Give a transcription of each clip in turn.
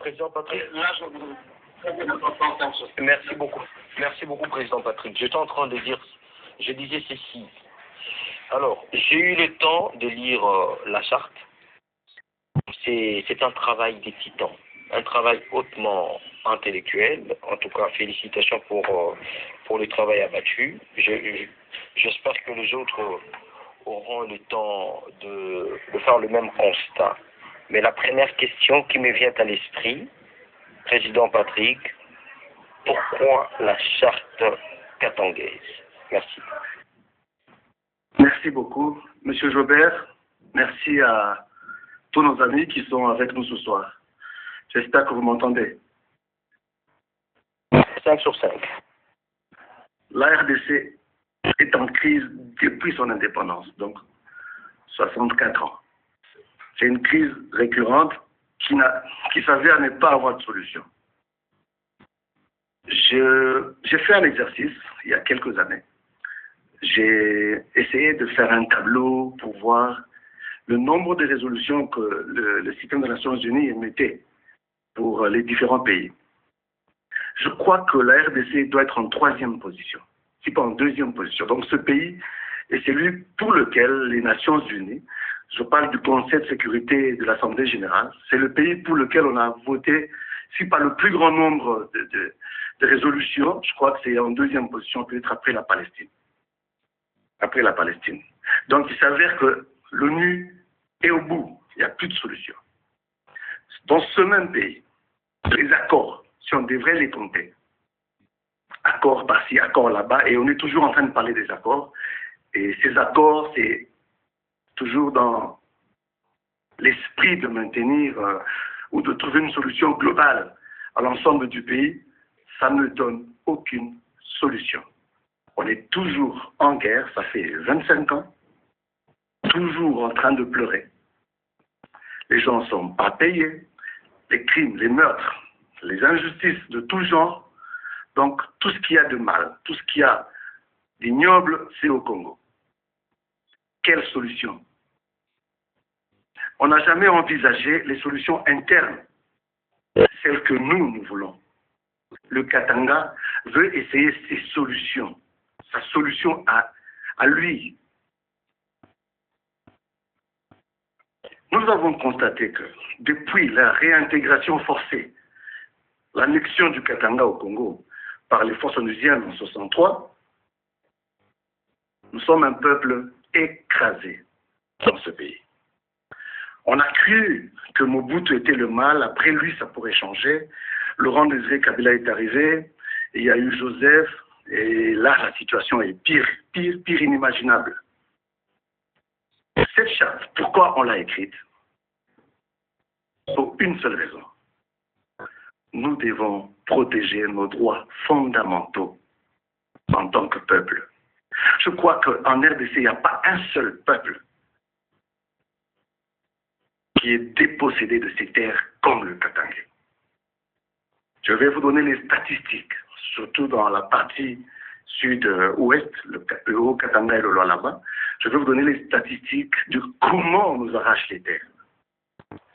Président Patrick. Là, je vous Merci beaucoup. Merci beaucoup, Président Patrick. J'étais en train de dire, je disais ceci. Alors, j'ai eu le temps de lire la charte. C'est un travail des titans, un travail hautement intellectuel. En tout cas, félicitations pour le travail abattu. J'espère que les autres auront le temps de faire le même constat. Mais la première question qui me vient à l'esprit, Président Patrick, pourquoi la charte katangaise? Merci. Merci beaucoup, Monsieur Jobert. Merci à tous nos amis qui sont avec nous ce soir. J'espère que vous m'entendez. 5 sur 5. La RDC est en crise depuis son indépendance, donc 64 ans. C'est une crise récurrente qui s'avère ne pas avoir de solution. J'ai fait un exercice il y a quelques années. J'ai essayé de faire un tableau pour voir le nombre de résolutions que le système des Nations Unies émettait pour les différents pays. Je crois que la RDC doit être en 3e position, si pas en 2e position. Donc ce pays est celui pour lequel les Nations Unies, je parle du Conseil de sécurité de l'Assemblée générale, c'est le pays pour lequel on a voté, si pas le plus grand nombre de résolutions, je crois que c'est en 2e position, peut-être après la Palestine. Après la Palestine. Donc il s'avère que l'ONU est au bout, il n'y a plus de solution. Dans ce même pays, les accords, si on devrait les compter, accords par-ci, accords là-bas, et on est toujours en train de parler des accords, et ces accords, c'est toujours dans l'esprit de maintenir ou de trouver une solution globale à l'ensemble du pays, ça ne donne aucune solution. On est toujours en guerre, ça fait 25 ans, toujours en train de pleurer. Les gens ne sont pas payés, les crimes, les meurtres, les injustices de tout genre. Donc tout ce qu'il y a de mal, tout ce qu'il y a d'ignoble, c'est au Congo. Quelle solution? On n'a jamais envisagé les solutions internes, celles que nous voulons. Le Katanga veut essayer ses solutions, sa solution à lui. Nous avons constaté que depuis la réintégration forcée, l'annexion du Katanga au Congo par les forces onusiennes en 1963, nous sommes un peuple écrasé dans ce pays. On a cru que Mobutu était le mal, après lui ça pourrait changer. Laurent Désiré Kabila est arrivé, et il y a eu Joseph, et là la situation est pire inimaginable. Cette charte, pourquoi on l'a écrite? Pour une seule raison. Nous devons protéger nos droits fondamentaux en tant que peuple. Je crois qu'en RDC, il n'y a pas un seul peuple qui est dépossédé de ses terres comme le Katanga. Je vais vous donner les statistiques, surtout dans la partie sud-ouest, le Haut-Katanga et le Lualaba. Je vais vous donner les statistiques de comment on nous arrache les terres.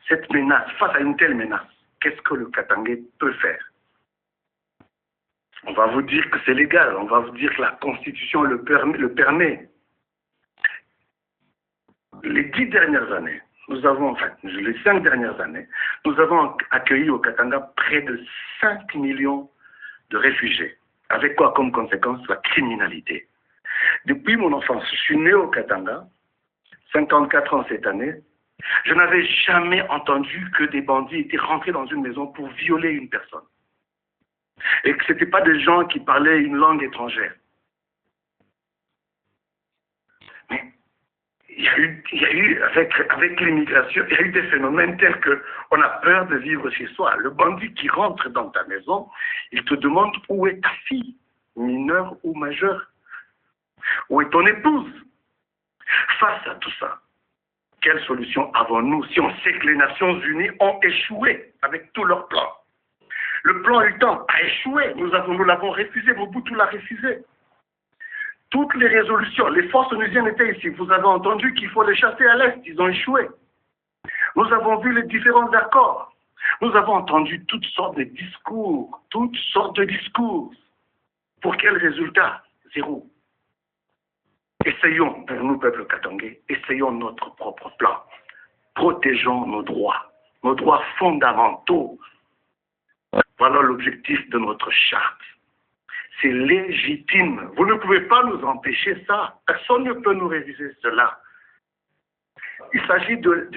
Cette menace, face à une telle menace, qu'est-ce que le Katanga peut faire? On va vous dire que c'est légal, on va vous dire que la Constitution le permet. Les 10 dernières années, les 5 dernières années, nous avons accueilli au Katanga près de 5 millions de réfugiés. Avec quoi comme conséquence? La criminalité. Depuis mon enfance, je suis né au Katanga, 54 ans cette année, je n'avais jamais entendu que des bandits étaient rentrés dans une maison pour violer une personne. Et que ce n'étaient pas des gens qui parlaient une langue étrangère. Mais il y a eu avec l'immigration, il y a eu des phénomènes tels qu'on a peur de vivre chez soi. Le bandit qui rentre dans ta maison, il te demande où est ta fille, mineure ou majeure? Où est ton épouse? Face à tout ça, quelle solution avons-nous si on sait que les Nations Unies ont échoué avec tous leurs plans? Le plan UTAN a échoué, nous l'avons refusé, Mobutu l'a refusé. Toutes les résolutions, les forces onusiennes étaient ici, vous avez entendu qu'il faut les chasser à l'Est, ils ont échoué. Nous avons vu les différents accords. Nous avons entendu toutes sortes de discours, toutes sortes de discours. Pour quel résultat? Zéro. Essayons, pour nous, peuple katangais, essayons notre propre plan. Protégeons nos droits fondamentaux. Voilà l'objectif de notre charte. C'est légitime. Vous ne pouvez pas nous empêcher ça. Personne ne peut nous réviser cela. Il s'agit de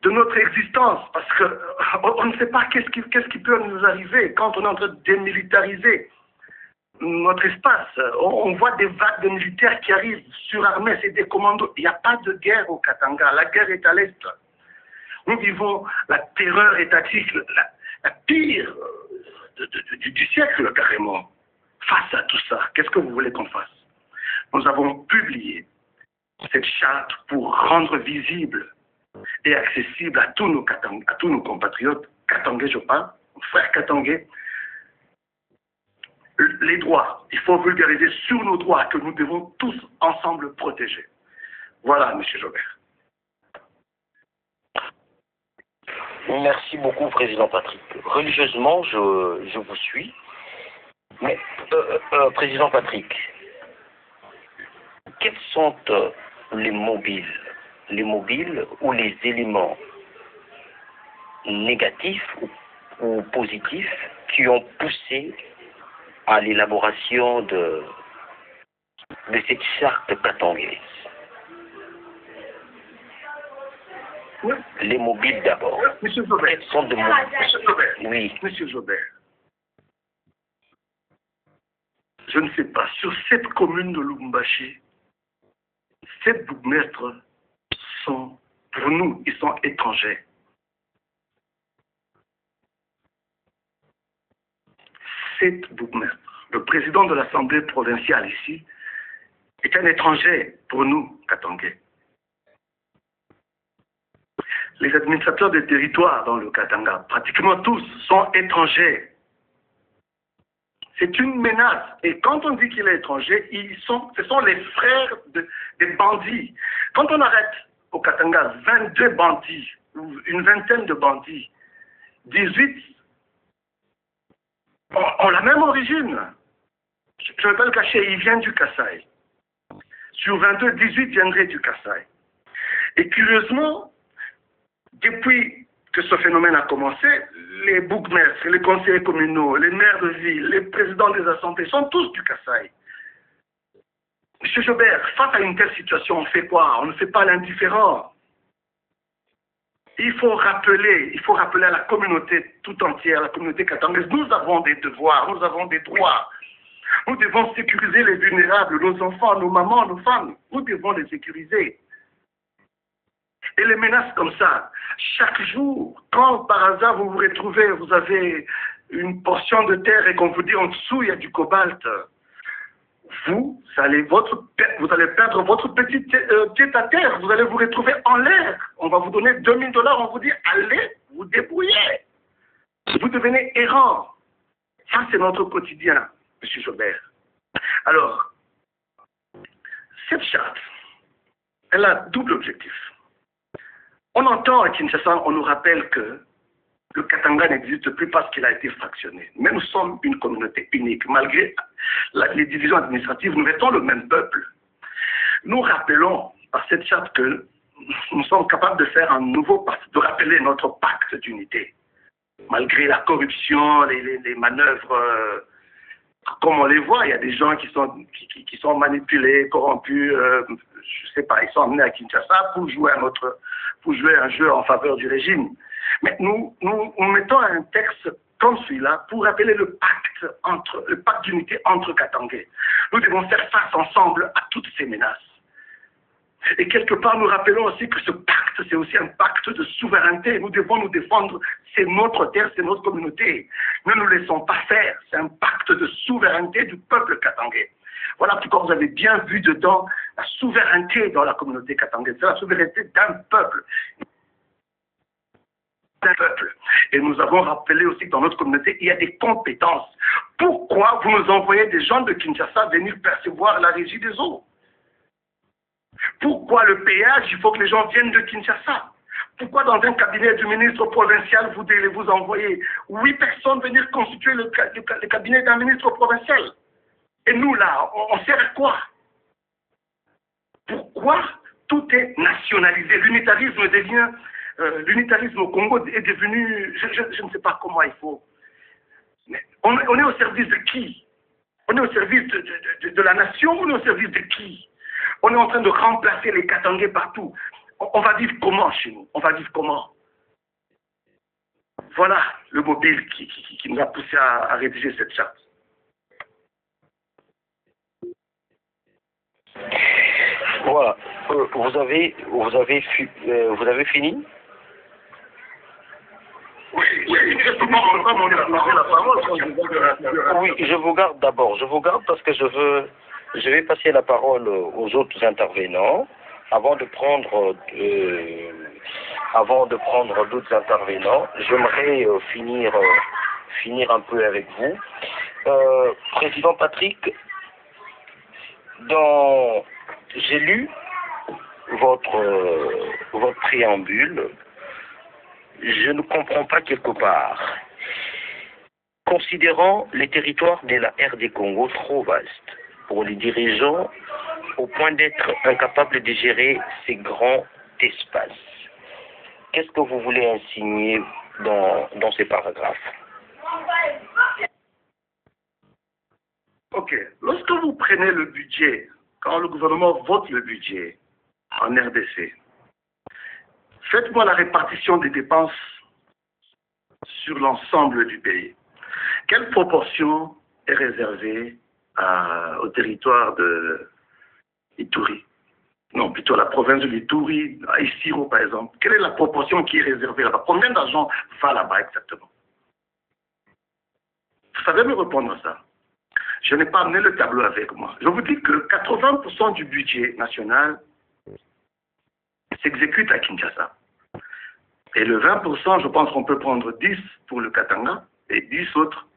notre existence, parce qu'on ne sait pas qu'est-ce qui peut nous arriver quand on est en train de démilitariser notre espace. On voit des vagues de militaires qui arrivent surarmés, c'est des commandos. Il n'y a pas de guerre au Katanga, la guerre est à l'Est. Nous vivons la terreur étatique, la pire du siècle carrément. Face à tout ça, qu'est-ce que vous voulez qu'on fasse? Nous avons publié cette charte pour rendre visible et accessible à tous nos compatriotes, katangais je parle, frères katangais, les droits. Il faut vulgariser sur nos droits que nous devons tous ensemble protéger. Voilà, M. Jobert. Merci beaucoup, Président Patrick. Religieusement, je vous suis. Mais, Président Patrick, quels sont les mobiles ou les éléments négatifs ou positifs qui ont poussé à l'élaboration de cette charte katangaise? Oui. Les mobiles d'abord. Monsieur Jobert. Quels sont de mobiles? Monsieur Jobert. Oui. Monsieur Jobert. Je ne sais pas, sur cette commune de Lubumbashi, 7 bourgmestres sont, pour nous, ils sont étrangers. 7 bourgmestres. Le président de l'Assemblée provinciale ici est un étranger pour nous, Katangais. Les administrateurs des territoires dans le Katanga, pratiquement tous, sont étrangers. C'est une menace. Et quand on dit qu'il est étranger, ce sont les frères des bandits. Quand on arrête au Katanga 22 bandits, ou une vingtaine de bandits, 18 ont la même origine. Je ne vais pas le cacher, ils viennent du Kasaï. Sur 22, 18 viendraient du Kasaï. Et curieusement, depuis que ce phénomène a commencé, les bourgmestres, les conseillers communaux, les maires de ville, les présidents des assemblées sont tous du Kasaï. Monsieur Jobert, face à une telle situation, on fait quoi? On ne fait pas l'indifférent. Il faut rappeler à la communauté tout entière, la communauté katangaise, nous avons des devoirs, nous avons des droits. Nous devons sécuriser les vulnérables, nos enfants, nos mamans, nos femmes. Nous devons les sécuriser. Et les menaces comme ça, chaque jour, quand par hasard vous vous retrouvez, vous avez une portion de terre et qu'on vous dit en dessous il y a du cobalt, vous allez perdre votre petit pied à terre, vous allez vous retrouver en l'air. On va vous donner 2000 $, on vous dit allez vous débrouiller. Vous devenez errant. Ça c'est notre quotidien, M. Jobert. Alors, cette charte, elle a double objectif. On entend à Kinshasa, on nous rappelle que le Katanga n'existe plus parce qu'il a été fractionné. Mais nous sommes une communauté unique. Malgré les divisions administratives, nous restons le même peuple. Nous rappelons par cette charte que nous sommes capables de faire un nouveau pacte, de rappeler notre pacte d'unité. Malgré la corruption, les manœuvres, comme on les voit, il y a des gens qui sont manipulés, corrompus, je ne sais pas, ils sont amenés à Kinshasa pour jouer un jeu en faveur du régime. Mais nous mettons un texte comme celui-là pour rappeler le pacte d'unité entre Katangais. Nous devons faire face ensemble à toutes ces menaces. Et quelque part, nous rappelons aussi que ce pacte, c'est aussi un pacte de souveraineté. Nous devons nous défendre. C'est notre terre, c'est notre communauté. Ne nous laissons pas faire. C'est un pacte de souveraineté du peuple katangais. Voilà pourquoi vous avez bien vu dedans la souveraineté dans la communauté katangaise. C'est la souveraineté d'un peuple. Et nous avons rappelé aussi que dans notre communauté, il y a des compétences. Pourquoi vous nous envoyez des gens de Kinshasa venir percevoir la régie des eaux? Pourquoi le péage? Il faut que les gens viennent de Kinshasa. Pourquoi dans un cabinet du ministre provincial, vous devez vous envoyer 8 personnes venir constituer le cabinet d'un ministre provincial? Et nous, là, on sert à quoi? Pourquoi tout est nationalisé? L'unitarisme devient... l'unitarisme au Congo est devenu... Je ne sais pas comment il faut... Mais on est au service de qui? On est au service de la nation, on est au service de qui? On est en train de remplacer les Katangais partout. On va vivre comment chez nous? On va vivre comment? Voilà le mobile qui nous a poussé à rédiger cette charte. Voilà. Vous avez fini? Oui, exactement. La parole. Oui, je vous garde d'abord. Je vous garde parce que je vais passer la parole aux autres intervenants avant de prendre d'autres intervenants. J'aimerais finir un peu avec vous. Président Patrick, j'ai lu votre préambule. Je ne comprends pas quelque part. Considérant les territoires de la RD Congo trop vastes pour les dirigeants au point d'être incapables de gérer ces grands espaces, qu'est-ce que vous voulez insinuer dans ces paragraphes? Ok. Lorsque vous prenez le budget, quand le gouvernement vote le budget en RDC, faites-moi la répartition des dépenses sur l'ensemble du pays. Quelle proportion est réservée au territoire de Ituri? Non, plutôt la province de l'Ituri, à Isiro par exemple. Quelle est la proportion qui est réservée là-bas? Combien d'argent va là-bas exactement? Vous savez me répondre à ça? Je n'ai pas amené le tableau avec moi. Je vous dis que 80% du budget national s'exécute à Kinshasa. Et le 20%, je pense qu'on peut prendre 10 pour le Katanga et 10 autres,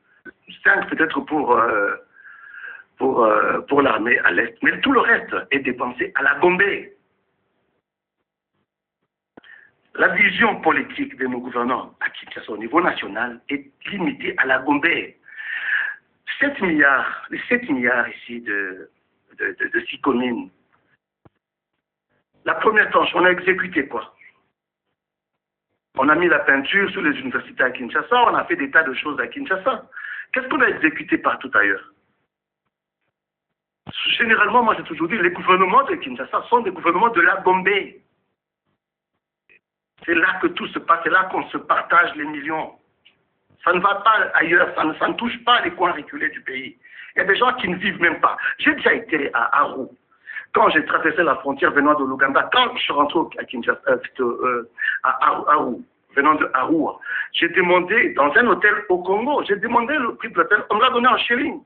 5 peut-être pour l'armée à l'Est. Mais tout le reste est dépensé à la Gombe. La vision politique de nos gouvernants à Kinshasa au niveau national est limitée à la Gombe. 7 milliards ici de 6 communes. La première tranche, on a exécuté quoi? On a mis la peinture sur les universités à Kinshasa, on a fait des tas de choses à Kinshasa. Qu'est-ce qu'on a exécuté partout ailleurs? Généralement, moi j'ai toujours dit, les gouvernements de Kinshasa sont des gouvernements de la Gombe. C'est là que tout se passe, c'est là qu'on se partage les millions. Ça ne va pas ailleurs, ça ne touche pas les coins reculés du pays. Il y a des gens qui ne vivent même pas. J'ai déjà été à Aru. Quand j'ai traversé la frontière venant de l'Ouganda, quand je suis rentré à Kinshasa, à Aru, venant de Arua, j'ai demandé dans un hôtel au Congo, j'ai demandé le prix de l'hôtel, on me l'a donné en shilling.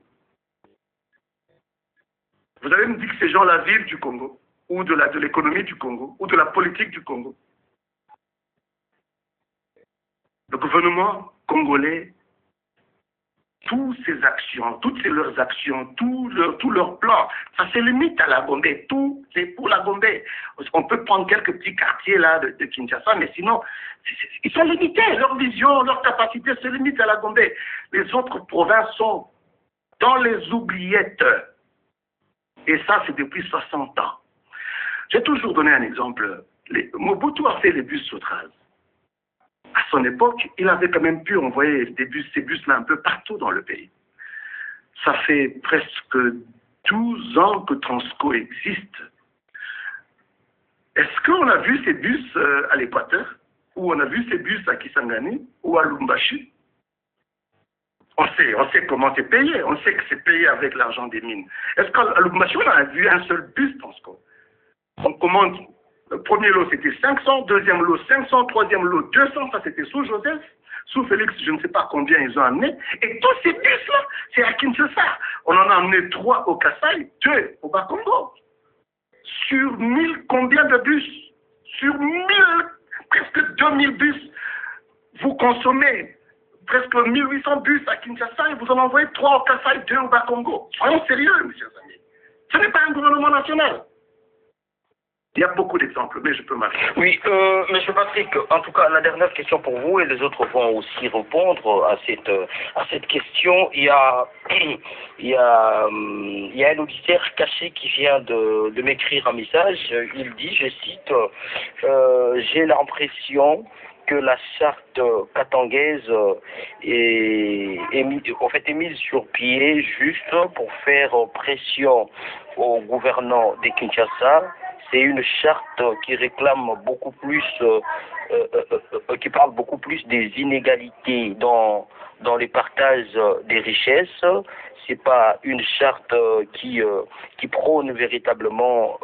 Vous allez me dire que ces gens-là vivent du Congo, ou de l'économie du Congo, ou de la politique du Congo. Le gouvernement congolais, toutes leurs actions, tous leurs plans, ça se limite à la Gombe. Tout, c'est pour la Gombe. On peut prendre quelques petits quartiers là de Kinshasa, mais sinon, ils sont limités. Leur vision, leur capacité se limite à la Gombe. Les autres provinces sont dans les oubliettes. Et ça, c'est depuis 60 ans. J'ai toujours donné un exemple. Mobutu a fait les bus Sotraz. À son époque, il avait quand même pu envoyer ces bus-là un peu partout dans le pays. Ça fait presque 12 ans que Transco existe. Est-ce qu'on a vu ces bus à l'Équateur? Ou on a vu ces bus à Kisangani? Ou à Lumbashi? On sait comment c'est payé. On sait que c'est payé avec l'argent des mines. Est-ce qu'à Lumbashi, on a vu un seul bus Transco? On commande... Le premier lot, c'était 500, deuxième lot, 500, troisième lot, 200, ça c'était sous Joseph, sous Félix, je ne sais pas combien ils ont amené. Et tous ces bus-là, c'est à Kinshasa. On en a amené 3 au Kassai, 2 au Bas-Congo. Sur 1000, combien de bus? Sur 1000, presque 2000 bus. Vous consommez presque 1800 bus à Kinshasa et vous en envoyez 3 au Kassai, 2 au Bas-Congo. Soyons sérieux, mes chers amis. Ce n'est pas un gouvernement national. Il y a beaucoup d'exemples, mais je peux m'arrêter. Oui, Monsieur Patrick, en tout cas, la dernière question pour vous, et les autres vont aussi répondre à cette question. Il y a un auditeur caché qui vient de m'écrire un message. Il dit, je cite, j'ai l'impression que la charte katangaise est mise sur pied juste pour faire pression aux gouvernants de Kinshasa. C'est une charte qui réclame beaucoup plus, qui parle beaucoup plus des inégalités dans les partages des richesses. C'est pas une charte qui prône véritablement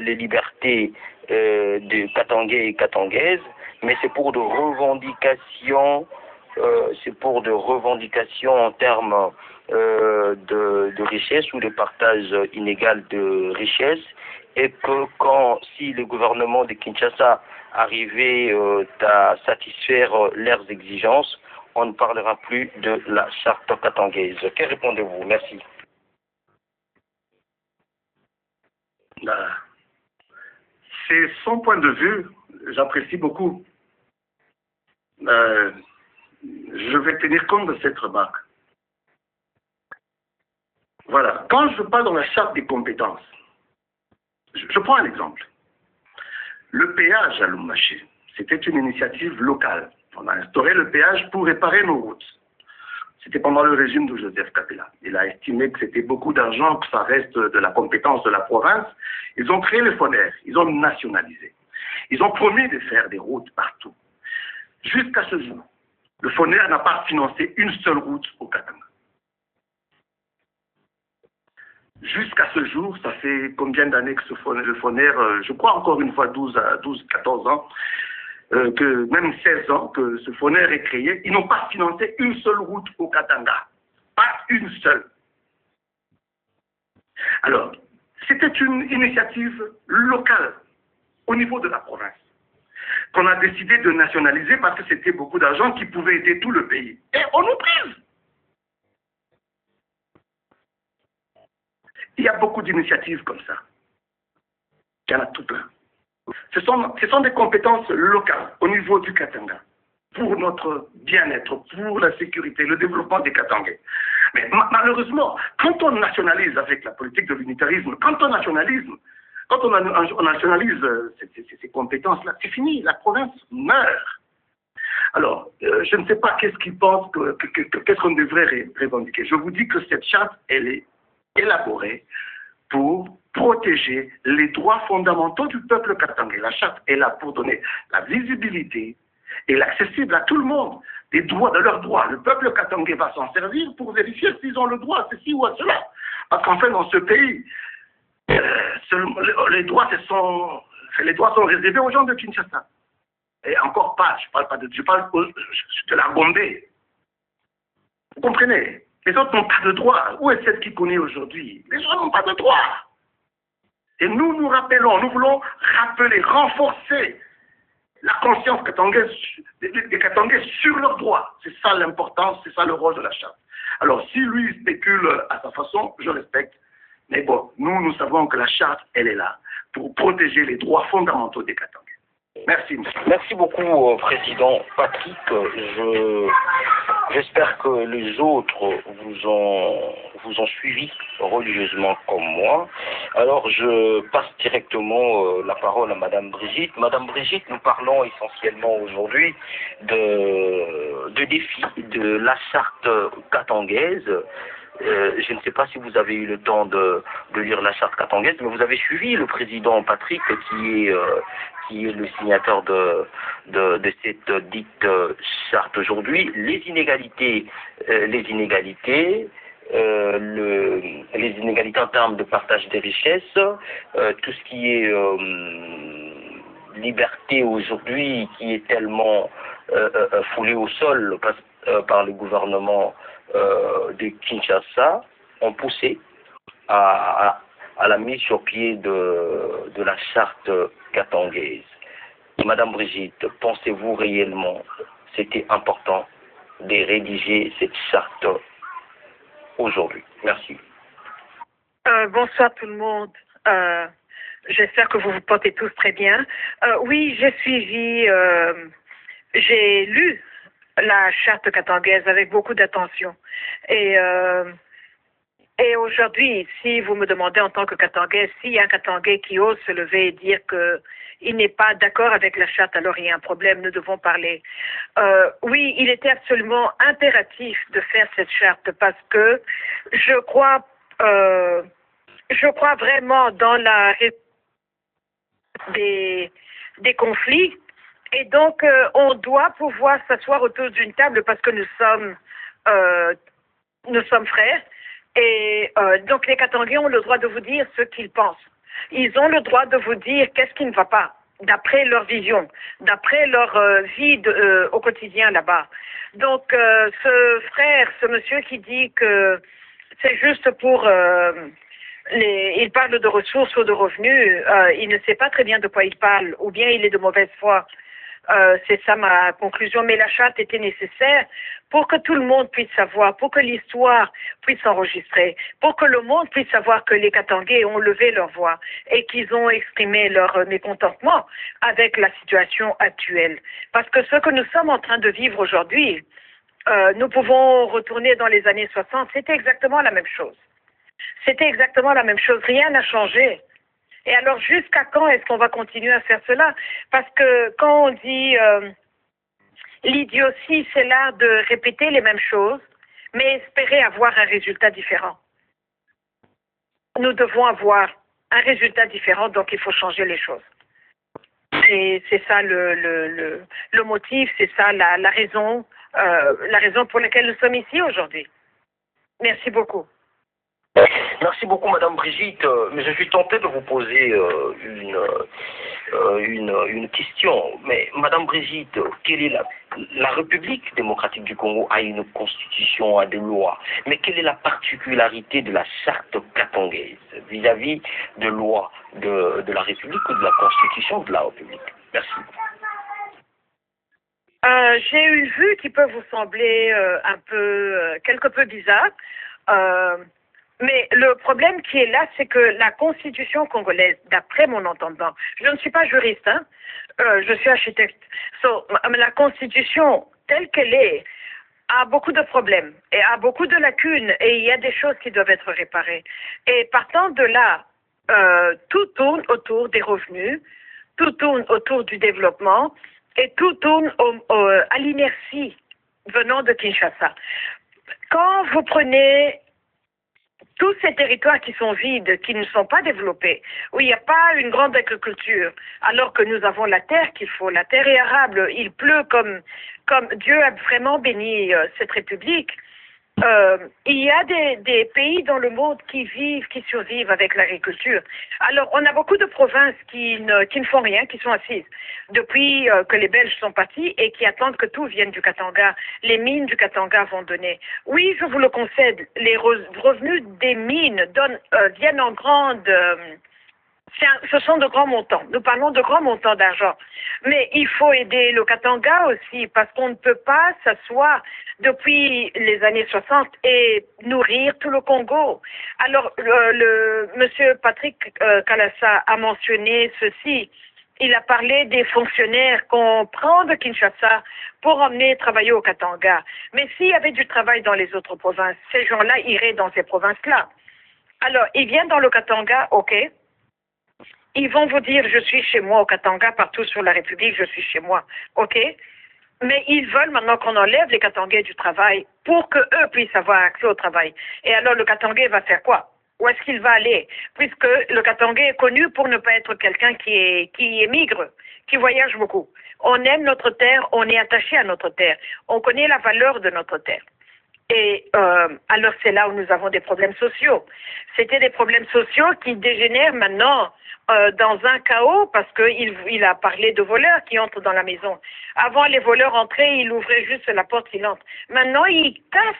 les libertés des Katangais et Katangaises, mais c'est pour de revendications, en termes de richesse ou de partage inégal de richesse, et que si le gouvernement de Kinshasa arrivait à satisfaire leurs exigences, on ne parlera plus de la charte katangaise. Que répondez-vous? Merci. C'est son point de vue, j'apprécie beaucoup. Je vais tenir compte de cette remarque. Voilà, quand je parle dans la charte des compétences, je prends un exemple. Le péage à Lumbashi, c'était une initiative locale. On a instauré le péage pour réparer nos routes. C'était pendant le régime de Joseph Kabila. Il a estimé que c'était beaucoup d'argent, que ça reste de la compétence de la province. Ils ont créé le FONER, ils ont nationalisé. Ils ont promis de faire des routes partout. Jusqu'à ce jour, le FONER n'a pas financé une seule route au Katanga. Jusqu'à ce jour, ça fait combien d'années que le FONER, je crois encore une fois 14 ans, que même 16 ans que ce FONER est créé, ils n'ont pas financé une seule route au Katanga. Pas une seule. Alors, c'était une initiative locale au niveau de la province qu'on a décidé de nationaliser parce que c'était beaucoup d'argent qui pouvait aider tout le pays. Et on nous prive. Il y a beaucoup d'initiatives comme ça. Il y en a tout plein. Ce sont des compétences locales au niveau du Katanga pour notre bien-être, pour la sécurité, le développement des Katangais. Mais malheureusement, quand on nationalise avec la politique de l'unitarisme, quand on nationalise ces compétences-là, c'est fini, la province meurt. Alors, je ne sais pas qu'est-ce qu'ils pensent, qu'est-ce qu'on devrait revendiquer. Je vous dis que cette charte, elle est élaborée pour protéger les droits fondamentaux du peuple katangais. La charte est là pour donner la visibilité et l'accessible à tout le monde des droits de leurs droits. Le peuple katangais va s'en servir pour vérifier s'ils ont le droit à ceci ou à cela. Parce qu'enfin, dans ce pays, les droits sont réservés aux gens de Kinshasa. Et encore pas, je parle de la Gombe. Vous comprenez? Les autres n'ont pas de droit. Où est celle qui connaît aujourd'hui? Les gens n'ont pas de droit. Et nous rappelons, nous voulons rappeler, renforcer la conscience des Katangais sur leurs droits. C'est ça l'importance, c'est ça le rôle de la charte. Alors, si lui spécule à sa façon, je respecte. Mais bon, nous savons que la charte, elle est là pour protéger les droits fondamentaux des Katangais. Merci, monsieur. Merci beaucoup, Président Patrick. J'espère que les autres vous ont suivi religieusement comme moi. Alors, je passe directement la parole à Madame Brigitte. Madame Brigitte, nous parlons essentiellement aujourd'hui de défis de la charte katangaise. Je ne sais pas si vous avez eu le temps de lire la charte katangaise, mais vous avez suivi le président Patrick qui est le signateur de cette dite charte aujourd'hui. Les inégalités en termes de partage des richesses, tout ce qui est liberté aujourd'hui qui est tellement foulée au sol par le gouvernement de Kinshasa, ont poussé à la mise sur pied de la charte katangaise. Madame Brigitte, pensez-vous réellement c'était important de rédiger cette charte aujourd'hui? Merci. Bonsoir tout le monde. J'espère que vous vous portez tous très bien. Oui, j'ai suivi, j'ai lu la charte katangaise avec beaucoup d'attention. Et, euh, et aujourd'hui, si vous me demandez en tant que Katangais, s'il y a un Katangais qui ose se lever et dire que il n'est pas d'accord avec la charte, alors il y a un problème, nous devons parler. Oui, il était absolument impératif de faire cette charte parce que je crois, euh, je crois vraiment dans la des, des conflits. Et donc, on doit pouvoir s'asseoir autour d'une table parce que euh, nous sommes frères. Et donc, les Katangais ont le droit de vous dire ce qu'ils pensent. Ils ont le droit de vous dire qu'est-ce qui ne va pas, d'après leur vision, d'après leur vie au quotidien là-bas. Donc, ce frère, ce monsieur qui dit que c'est juste pour il parle de ressources ou de revenus, il ne sait pas très bien de quoi il parle, ou bien il est de mauvaise foi. C'est ça ma conclusion. Mais la charte était nécessaire pour que tout le monde puisse savoir, pour que l'histoire puisse s'enregistrer, pour que le monde puisse savoir que les Katangais ont levé leur voix et qu'ils ont exprimé leur mécontentement avec la situation actuelle. Parce que ce que nous sommes en train de vivre aujourd'hui, nous pouvons retourner dans les années 60, c'était exactement la même chose. C'était exactement la même chose. Rien n'a changé. Et alors, jusqu'à quand est-ce qu'on va continuer à faire cela? Parce que quand on dit l'idiotie, c'est l'art de répéter les mêmes choses, mais espérer avoir un résultat différent. Nous devons avoir un résultat différent, donc il faut changer les choses. Et c'est ça le motif, c'est ça la raison pour laquelle nous sommes ici aujourd'hui. Merci beaucoup. Merci beaucoup, Madame Brigitte. Mais je suis tenté de vous poser une question. Mais Madame Brigitte, quelle est la République démocratique du Congo a une constitution, a des lois. Mais quelle est la particularité de la charte katangaise vis-à-vis de lois de la République ou de la constitution de la République? Merci. J'ai une vue qui peut vous sembler quelque peu bizarre. Mais le problème qui est là, c'est que la constitution congolaise, d'après mon entendant, je ne suis pas juriste, hein, je suis architecte. La constitution telle qu'elle est a beaucoup de problèmes et a beaucoup de lacunes et il y a des choses qui doivent être réparées. Et partant de là, tout tourne autour des revenus, tout tourne autour du développement et tout tourne à l'inertie venant de Kinshasa. Quand vous prenez tous ces territoires qui sont vides, qui ne sont pas développés, où il n'y a pas une grande agriculture, alors que nous avons la terre qu'il faut, la terre est arable, il pleut comme Dieu a vraiment béni cette république. Il y a des pays dans le monde qui survivent avec l'agriculture. Alors, on a beaucoup de provinces qui ne font rien, qui sont assises depuis que les Belges sont partis et qui attendent que tout vienne du Katanga. Les mines du Katanga vont donner. Oui, je vous le concède, les revenus des mines viennent en grande... ce sont de grands montants. Nous parlons de grands montants d'argent. Mais il faut aider le Katanga aussi parce qu'on ne peut pas s'asseoir depuis les années 60 et nourrir tout le Congo. Alors, monsieur Patrick Kalassa a mentionné ceci. Il a parlé des fonctionnaires qu'on prend de Kinshasa pour emmener travailler au Katanga. Mais s'il y avait du travail dans les autres provinces, ces gens-là iraient dans ces provinces-là. Alors, ils viennent dans le Katanga, ok. Ils vont vous dire, je suis chez moi au Katanga, partout sur la République, je suis chez moi. OK? Mais ils veulent maintenant qu'on enlève les Katangais du travail pour qu'eux puissent avoir accès au travail. Et alors, le Katangais va faire quoi? Où est-ce qu'il va aller? Puisque le Katangais est connu pour ne pas être quelqu'un qui émigre, qui voyage beaucoup. On aime notre terre, on est attaché à notre terre. On connaît la valeur de notre terre. Et alors, c'est là où nous avons des problèmes sociaux. C'était des problèmes sociaux qui dégénèrent maintenant dans un chaos parce qu'il a parlé de voleurs qui entrent dans la maison. Avant, les voleurs entraient, ils ouvraient juste la porte, ils entrent. Maintenant, ils cassent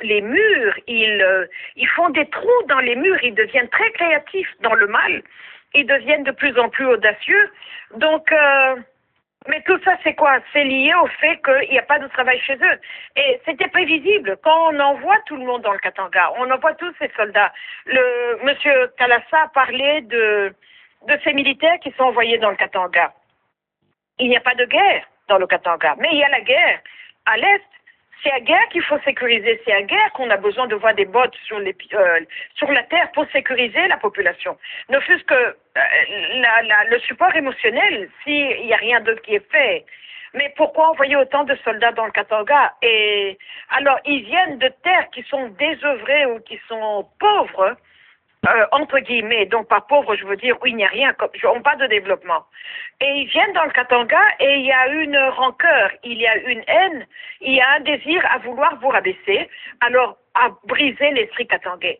les murs, ils font des trous dans les murs, ils deviennent très créatifs dans le mal, ils deviennent de plus en plus audacieux. Donc, mais tout ça, c'est quoi? C'est lié au fait qu'il n'y a pas de travail chez eux. Et c'était prévisible. Quand on envoie tout le monde dans le Katanga, on envoie tous ces soldats. Monsieur Kalassa parlait de ces militaires qui sont envoyés dans le Katanga. Il n'y a pas de guerre dans le Katanga, mais il y a la guerre à l'Est. C'est à guerre qu'il faut sécuriser, c'est à guerre qu'on a besoin de voir des bottes sur la terre pour sécuriser la population. Ne fût-ce que le support émotionnel, s'il n'y a rien d'autre qui est fait. Mais pourquoi envoyer autant de soldats dans le Katanga? Et alors, ils viennent de terres qui sont désœuvrées ou qui sont pauvres, entre guillemets, donc par pauvre, je veux dire, où il n'y a rien, on parle de développement. Et ils viennent dans le Katanga et il y a une rancœur, il y a une haine, il y a un désir à vouloir vous rabaisser, alors à briser l'esprit katangais.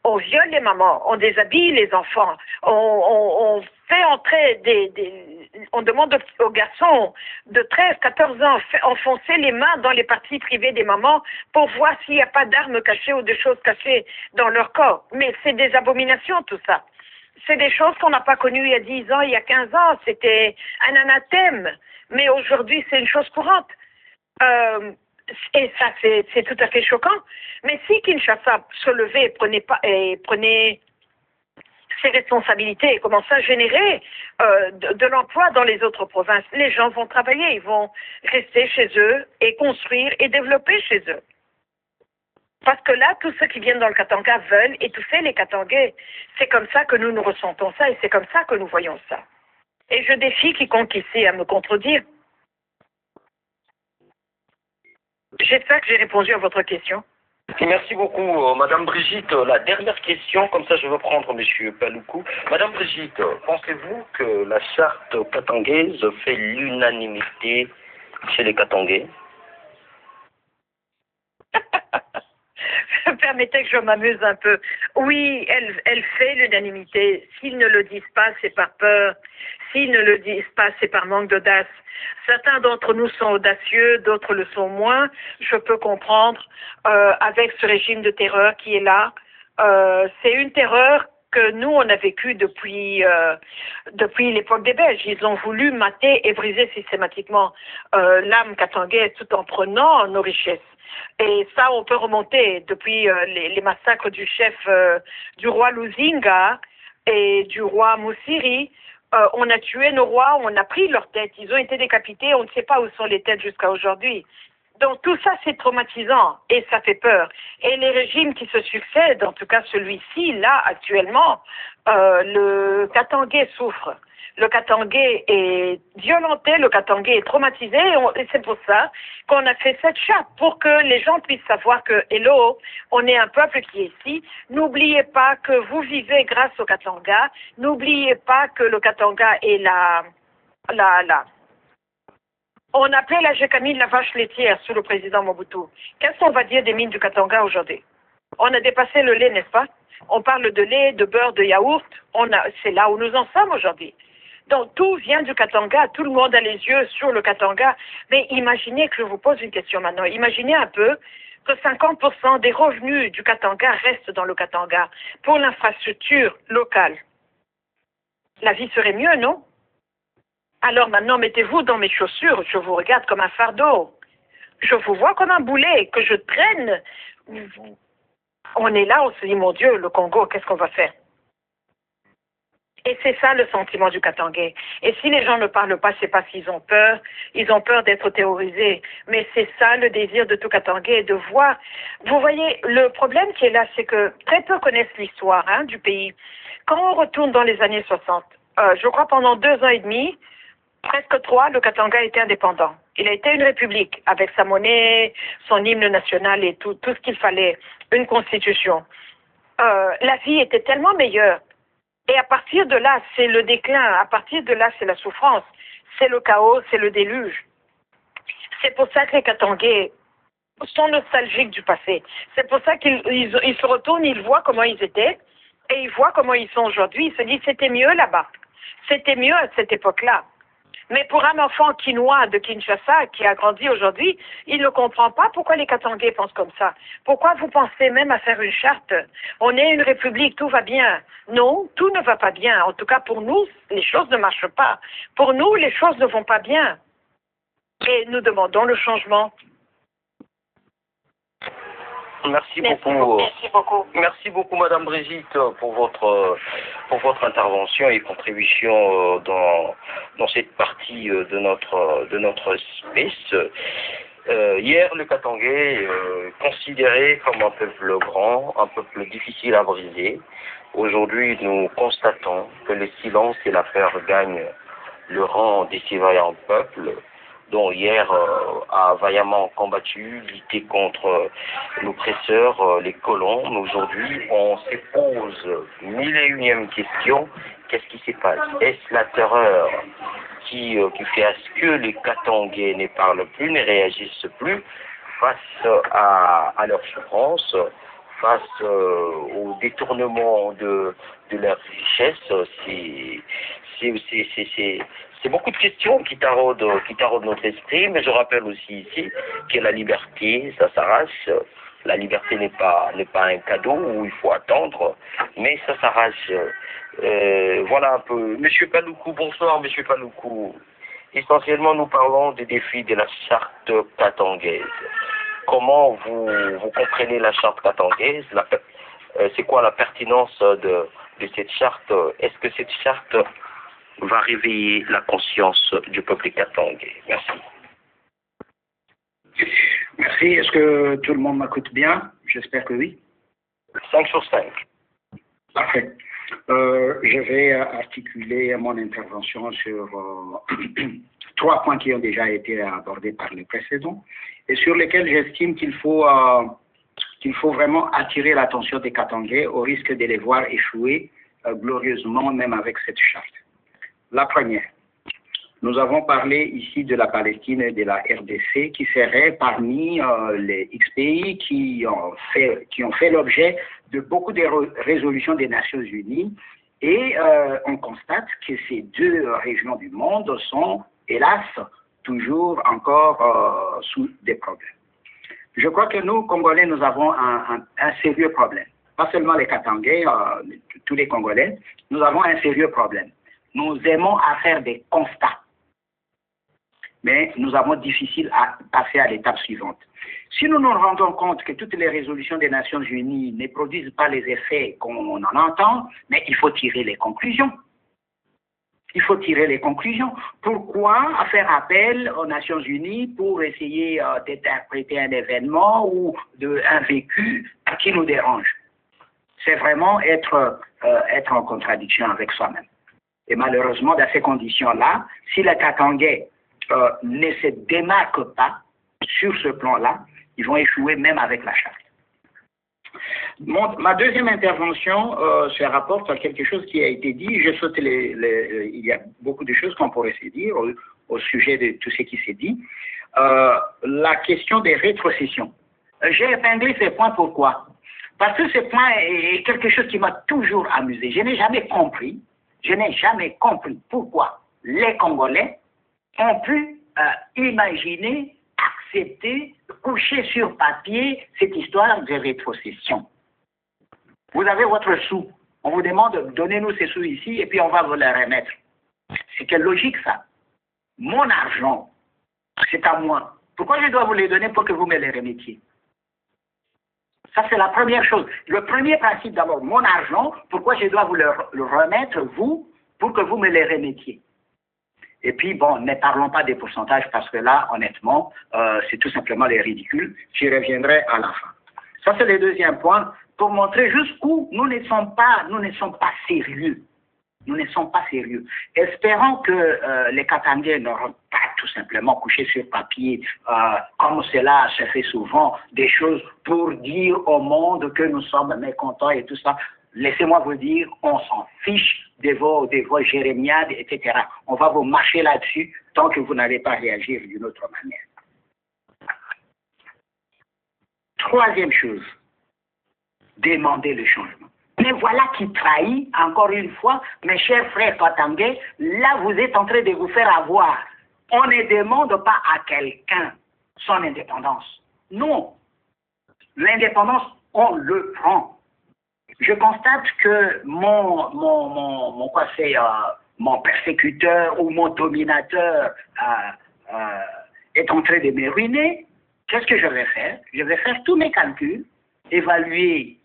On viole les mamans, on déshabille les enfants, on fait entrer on demande aux garçons de 13, 14 ans enfoncer les mains dans les parties privées des mamans pour voir s'il n'y a pas d'armes cachées ou de choses cachées dans leur corps. Mais c'est des abominations tout ça. C'est des choses qu'on n'a pas connues il y a 10 ans, il y a 15 ans. C'était un anathème. Mais aujourd'hui, c'est une chose courante. Et ça, c'est tout à fait choquant. Mais si Kinshasa se levait et prenait ses responsabilités et commençait à générer de l'emploi dans les autres provinces, les gens vont travailler, ils vont rester chez eux et construire et développer chez eux. Parce que là, tous ceux qui viennent dans le Katanga veulent étouffer les Katangais. C'est comme ça que nous ressentons ça et c'est comme ça que nous voyons ça. Et je défie quiconque ici à me contredire. J'espère que j'ai répondu à votre question. Merci beaucoup, Madame Brigitte. La dernière question, comme ça je veux prendre Monsieur Paloukou. Madame Brigitte, pensez-vous que la charte katangaise fait l'unanimité chez les Katangais? Permettez que je m'amuse un peu. Oui, elle fait l'unanimité. S'ils ne le disent pas, c'est par peur. S'ils ne le disent pas, c'est par manque d'audace. Certains d'entre nous sont audacieux, d'autres le sont moins. Je peux comprendre avec ce régime de terreur qui est là. C'est une terreur que nous, on a vécue depuis l'époque des Belges. Ils ont voulu mater et briser systématiquement l'âme katangais tout en prenant nos richesses. Et ça, on peut remonter depuis les massacres du chef du roi Luzinga et du roi Moussiri. On a tué nos rois, on a pris leurs têtes, ils ont été décapités, on ne sait pas où sont les têtes jusqu'à aujourd'hui. Donc tout ça, c'est traumatisant et ça fait peur. Et les régimes qui se succèdent, en tout cas celui-ci, là, actuellement, le Katangais souffre. Le Katangais est violenté, le Katangais est traumatisé et c'est pour ça qu'on a fait cette charte, pour que les gens puissent savoir que, hello, on est un peuple qui est ici. N'oubliez pas que vous vivez grâce au Katanga. N'oubliez pas que le Katanga est on appelait la Gécamine la vache laitière sous le président Mobutu. Qu'est-ce qu'on va dire des mines du Katanga aujourd'hui? On a dépassé le lait, n'est-ce pas? On parle de lait, de beurre, de yaourt. C'est là où nous en sommes aujourd'hui. Donc tout vient du Katanga, tout le monde a les yeux sur le Katanga. Mais imaginez que je vous pose une question maintenant. Imaginez un peu que 50% des revenus du Katanga restent dans le Katanga pour l'infrastructure locale. La vie serait mieux, non? Alors maintenant, mettez-vous dans mes chaussures, je vous regarde comme un fardeau. Je vous vois comme un boulet que je traîne. On est là, on se dit, mon Dieu, le Congo, qu'est-ce qu'on va faire? Et c'est ça le sentiment du Katangais. Et si les gens ne parlent pas, c'est parce qu'ils ont peur d'être terrorisés. Mais c'est ça le désir de tout Katangais, de voir. Vous voyez, le problème qui est là, c'est que très peu connaissent l'histoire du pays. Quand on retourne dans les années 60, je crois pendant 2 ans et demi, presque 3, le Katanga était indépendant. Il a été une république avec sa monnaie, son hymne national et tout ce qu'il fallait, une constitution. La vie était tellement meilleure. Et à partir de là, c'est le déclin. À partir de là, c'est la souffrance. C'est le chaos, c'est le déluge. C'est pour ça que les Katangais sont nostalgiques du passé. C'est pour ça qu'ils se retournent, ils voient comment ils étaient et ils voient comment ils sont aujourd'hui. Ils se disent c'était mieux là-bas. C'était mieux à cette époque-là. Mais pour un enfant quinois de Kinshasa qui a grandi aujourd'hui, il ne comprend pas pourquoi les Katangais pensent comme ça. Pourquoi vous pensez même à faire une charte? On est une république, tout va bien. Non, tout ne va pas bien. En tout cas, pour nous, les choses ne marchent pas. Pour nous, les choses ne vont pas bien. Et nous demandons le changement. Merci Merci beaucoup. beaucoup. Merci beaucoup. Merci beaucoup, Madame Brigitte, pour votre intervention et contribution dans cette partie de notre space. Hier, le Katangais, considéré comme un peuple grand, un peuple difficile à briser. Aujourd'hui, nous constatons que le silence et la peur gagnent le rang des citoyens peuples, dont hier a vaillamment combattu, lutté contre l'oppresseur, les colons. Mais aujourd'hui, on se pose 1001e question. Qu'est-ce qui se passe? Est-ce la terreur qui fait à ce que les Katangais ne parlent plus, ne réagissent plus face à leur souffrance, face au détournement de leur richesse? C'est beaucoup de questions qui taraudent notre esprit, mais je rappelle aussi ici que la liberté, ça s'arrache. La liberté n'est pas un cadeau où il faut attendre, mais ça s'arrache. Voilà un peu. Monsieur Paloukou, bonsoir, Monsieur Paloukou. Essentiellement, nous parlons des défis de la charte katangaise. Comment vous comprenez la charte katangaise? C'est quoi la pertinence de cette charte? Est-ce que cette charte va réveiller la conscience du peuple katangais? Merci. Merci. Est-ce que tout le monde m'écoute bien? J'espère que oui. 5 sur 5. Parfait. Je vais articuler mon intervention sur 3 points qui ont déjà été abordés par les précédents et sur lesquels j'estime qu'il faut vraiment attirer l'attention des Katangais au risque de les voir échouer glorieusement même avec cette charte. La première, nous avons parlé ici de la Palestine et de la RDC qui seraient parmi les X pays qui ont fait l'objet de beaucoup de résolutions des Nations Unies et on constate que ces 2 régions du monde sont, hélas, toujours encore sous des problèmes. Je crois que nous, Congolais, nous avons un sérieux problème. Pas seulement les Katangais, tous les Congolais, nous avons un sérieux problème. Nous aimons à faire des constats, mais nous avons difficile à passer à l'étape suivante. Si nous nous rendons compte que toutes les résolutions des Nations Unies ne produisent pas les effets qu'on en entend, mais il faut tirer les conclusions. Il faut tirer les conclusions. Pourquoi faire appel aux Nations Unies pour essayer d'interpréter un événement ou un vécu qui nous dérange? C'est vraiment être en contradiction avec soi-même. Et malheureusement, dans ces conditions-là, si les Katangais ne se démarquent pas sur ce plan-là, ils vont échouer même avec la charte. Ma deuxième intervention se rapporte à quelque chose qui a été dit. Je saute il y a beaucoup de choses qu'on pourrait se dire au sujet de tout ce qui s'est dit. La question des rétrocessions. J'ai épinglé ces points, pourquoi? Parce que ce point est quelque chose qui m'a toujours amusé. Je n'ai jamais compris pourquoi les Congolais ont pu imaginer, accepter, coucher sur papier cette histoire de rétrocession. Vous avez votre sou. On vous demande, donnez-nous ces sous ici et puis on va vous les remettre. C'est quelle logique ça? Mon argent, c'est à moi. Pourquoi je dois vous les donner pour que vous me les remettiez? Ça, c'est la première chose. Le premier principe d'abord, mon argent, pourquoi je dois vous le remettre, vous, pour que vous me les remettiez? Et puis, bon, ne parlons pas des pourcentages parce que là, honnêtement, c'est tout simplement les ridicules. J'y reviendrai à la fin. Ça, c'est le deuxième point pour montrer jusqu'où nous ne sommes pas sérieux. Nous ne sommes pas sérieux. Espérons que les Katangais n'auront pas tout simplement couché sur papier, comme cela se fait souvent, des choses pour dire au monde que nous sommes mécontents et tout ça. Laissez-moi vous dire, on s'en fiche de vos jérémiades, etc. On va vous marcher là-dessus tant que vous n'allez pas réagir d'une autre manière. Troisième chose, demander le changement. Mais voilà qui trahit, encore une fois, mes chers frères Katangais, là vous êtes en train de vous faire avoir. On ne demande pas à quelqu'un son indépendance. Non. L'indépendance, on le prend. Je constate que mon persécuteur ou mon dominateur est en train de me ruiner. Qu'est-ce que je vais faire? Je vais faire tous mes calculs évaluer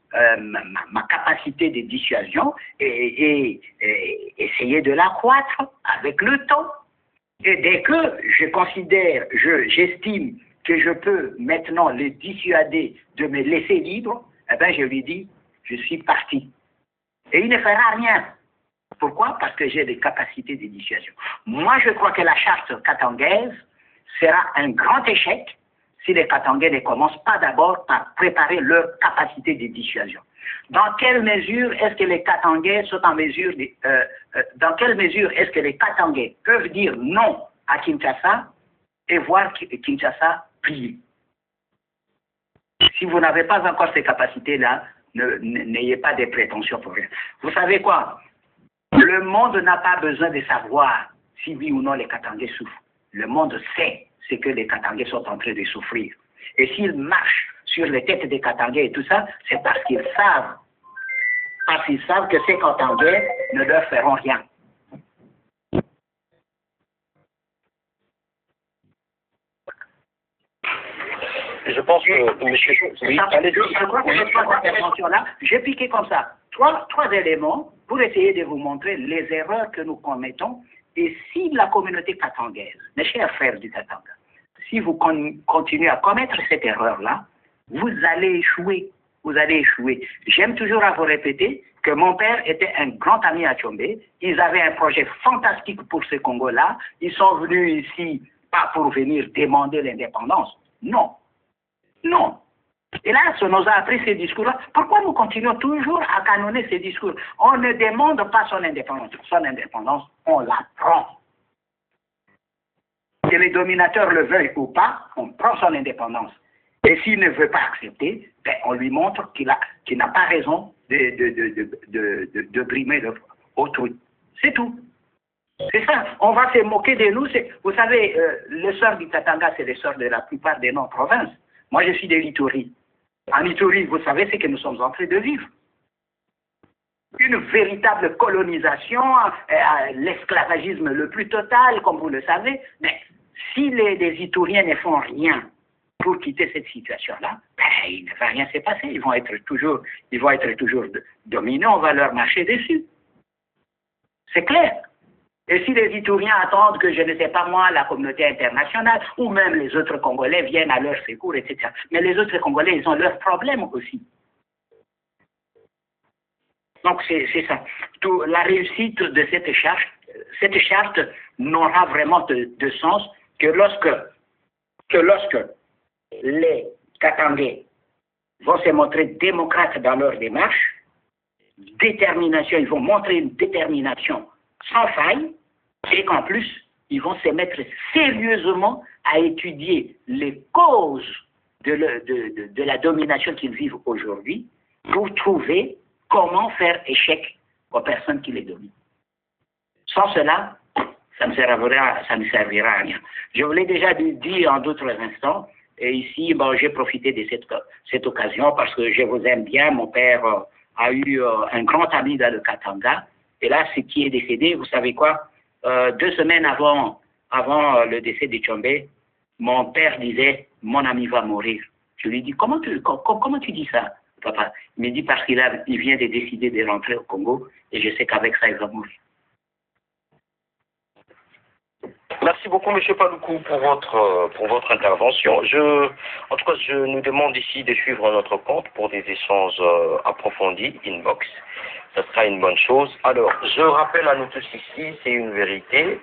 ma capacité de dissuasion et essayer de l'accroître avec le temps. Et dès que j'estime que je peux maintenant le dissuader de me laisser libre, eh bien je lui dis, je suis parti. Et il ne fera rien. Pourquoi? Parce que j'ai des capacités de dissuasion. Moi, je crois que la charte katangaise sera un grand échec si les Katangais ne commencent pas d'abord par préparer leur capacité de dissuasion. Dans quelle mesure est-ce que les Katangais sont en mesure de, dans quelle mesure est-ce que les Katangais peuvent dire non à Kinshasa et voir Kinshasa plier? Si vous n'avez pas encore ces capacités-là, n'ayez pas de prétentions pour rien. Vous savez quoi? Le monde n'a pas besoin de savoir si oui ou non les Katangais souffrent. Le monde sait ce que les Katangais sont en train de souffrir. Et s'ils marchent sur les têtes des Katangais et tout ça, c'est parce qu'ils savent. Parce qu'ils savent que ces Katangais ne leur feront rien. Je pense que, monsieur, oui, je crois que ces trois interventions-là, j'ai piqué comme ça. Trois éléments pour essayer de vous montrer les erreurs que nous commettons. Et si la communauté katangaise, mes chers frères du Katanga, si vous continuez à commettre cette erreur-là, vous allez échouer. Vous allez échouer. J'aime toujours à vous répéter que mon père était un grand ami à Tchombe. Ils avaient un projet fantastique pour ce Congo-là. Ils sont venus ici, pas pour venir demander l'indépendance. Non. Non. Et là, ça nous a appris ces discours-là. Pourquoi nous continuons toujours à canonner ces discours? On ne demande pas son indépendance. Son indépendance, on la prend. Que les dominateurs le veuillent ou pas, on prend son indépendance. Et s'il ne veut pas accepter, ben, on lui montre qu'il n'a pas raison de brimer autrui. C'est tout. C'est ça. On va se moquer de nous. Vous savez, le sort du Katanga, c'est le sort de la plupart des non-provinces. Moi, je suis de l'Ituri. En Ituri, vous savez ce que nous sommes en train de vivre. Une véritable colonisation, l'esclavagisme le plus total, comme vous le savez. Mais si les Ituriens ne font rien pour quitter cette situation-là, ben, il ne va rien se passer. Ils vont être toujours dominés, on va leur marcher dessus. C'est clair. Et si les Ituriens attendent que, je ne sais pas moi, la communauté internationale ou même les autres Congolais viennent à leur secours, etc. Mais les autres Congolais, ils ont leurs problèmes aussi. Donc c'est ça. La réussite de cette charte n'aura vraiment de sens que lorsque les Katangais vont se montrer démocrates dans leur démarche, détermination, ils vont montrer une détermination sans faille, et qu'en plus, ils vont se mettre sérieusement à étudier les causes de la domination qu'ils vivent aujourd'hui pour trouver comment faire échec aux personnes qui les dominent. Sans cela, ça ne servira à rien. Je vous l'ai déjà dit en d'autres instants, et ici, bon, j'ai profité de cette occasion parce que je vous aime bien. Mon père a eu un grand ami dans le Katanga. Et là, ce qui est décédé, vous savez quoi? 2 semaines avant le décès de Tchombe, mon père disait, mon ami va mourir. Je lui dis, comment tu dis ça, papa? Il me dit, parce qu'il vient de décider de rentrer au Congo, et je sais qu'avec ça, il va mourir. Merci beaucoup, M. Paloukou, pour votre intervention. En tout cas, je nous demande ici de suivre notre compte pour des échanges approfondis, inbox. Ce sera une bonne chose. Alors, je rappelle à nous tous ici, c'est une vérité,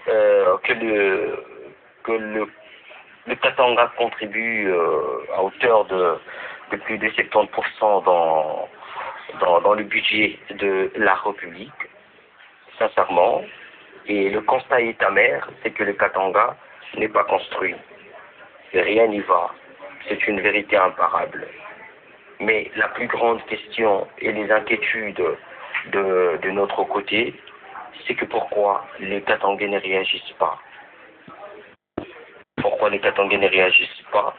que le Katanga contribue à hauteur de plus de 70% dans le budget de la République, sincèrement. Et le constat est amer, c'est que le Katanga n'est pas construit. Et rien n'y va. C'est une vérité imparable. Mais la plus grande question et les inquiétudes de notre côté, c'est que pourquoi les Katangais ne réagissent pas? Pourquoi les Katangais ne réagissent pas?